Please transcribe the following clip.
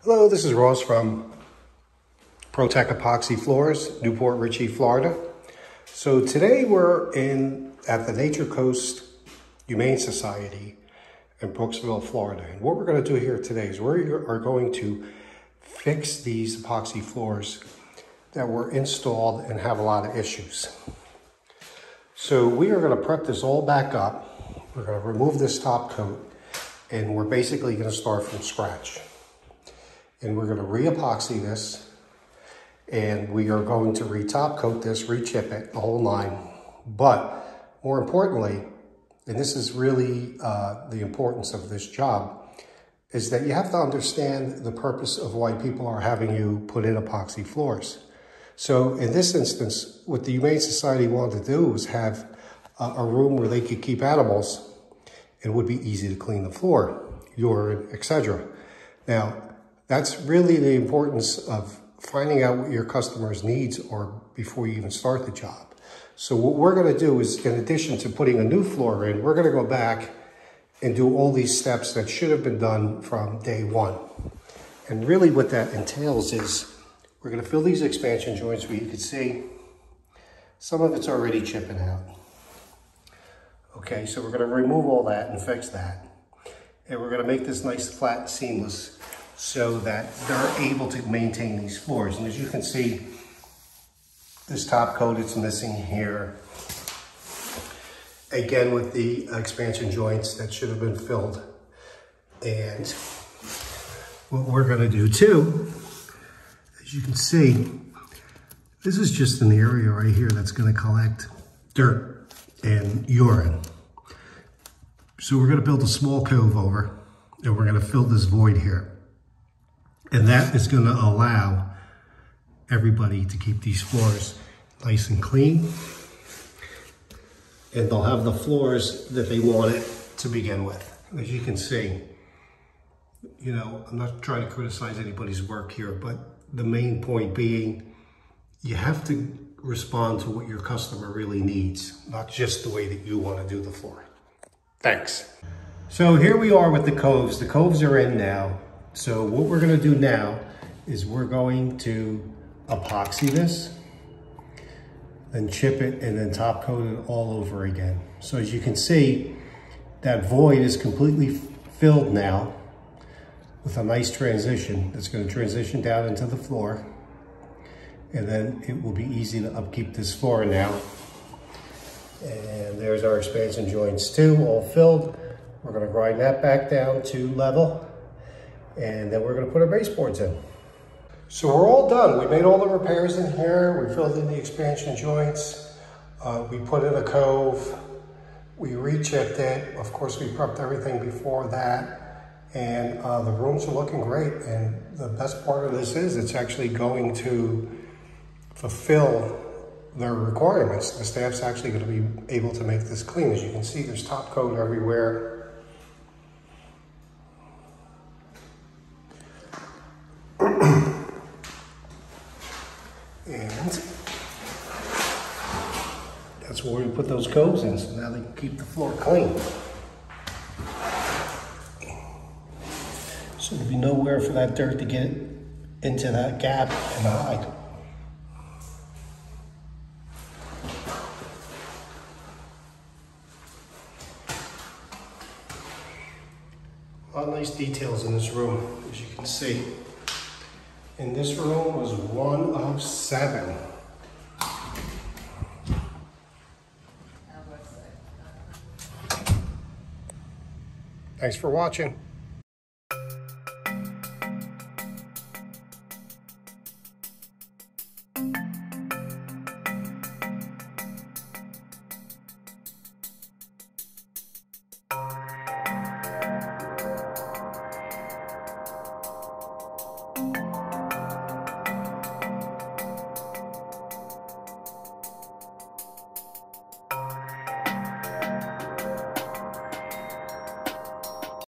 Hello, this is Ross from ProTech Epoxy Floors, Newport Richey, Florida. So today we're at the Nature Coast Humane Society in Brooksville, Florida. And what we're going to do here today is we are going to fix these epoxy floors that were installed and have a lot of issues. So we are going to prep this all back up. We're going to remove this top coat and we're basically going to start from scratch. And we're going to re-epoxy this, and we are going to re-top coat this, re-chip it, the whole line. But more importantly, and this is really the importance of this job, is that you have to understand the purpose of why people are having you put in epoxy floors. So in this instance, what the Humane Society wanted to do was have a room where they could keep animals and it would be easy to clean the floor, urine, etc. Now, that's really the importance of finding out what your customer's needs are before you even start the job. So what we're going to do is, in addition to putting a new floor in, we're going to go back and do all these steps that should have been done from day one. And really what that entails is we're going to fill these expansion joints where you can see some of it's already chipping out. Okay, so we're going to remove all that and fix that. And we're going to make this nice, flat, and seamless, so that they're able to maintain these floors. And as you can see, this top coat, it's missing here. Again, with the expansion joints that should have been filled. And what we're gonna do too, as you can see, this is just an area right here that's gonna collect dirt and urine. So we're gonna build a small cove over, and we're gonna fill this void here. And that is going to allow everybody to keep these floors nice and clean. And they'll have the floors that they wanted to begin with. As you can see, you know, I'm not trying to criticize anybody's work here, but the main point being, you have to respond to what your customer really needs, not just the way that you want to do the floor. Thanks. So here we are with the coves. The coves are in now. So what we're going to do now is we're going to epoxy this, then chip it, and then top coat it all over again. So as you can see, that void is completely filled now with a nice transition. It's going to transition down into the floor, and then it will be easy to upkeep this floor now. And there's our expansion joints too, all filled. We're going to grind that back down to level. And then we're going to put our baseboards in. So we're all done. We made all the repairs in here. We filled in the expansion joints. We put in a cove. We re-chipped it. Of course, we prepped everything before that. And the rooms are looking great. And the best part of this is it's actually going to fulfill their requirements. The staff's actually going to be able to make this clean. As you can see, there's top coat everywhere. And that's where we put those coves in, so now they can keep the floor clean. So there'll be nowhere for that dirt to get into that gap and hide. A lot of nice details in this room, as you can see. And this room was 1 of 7. Thanks for watching.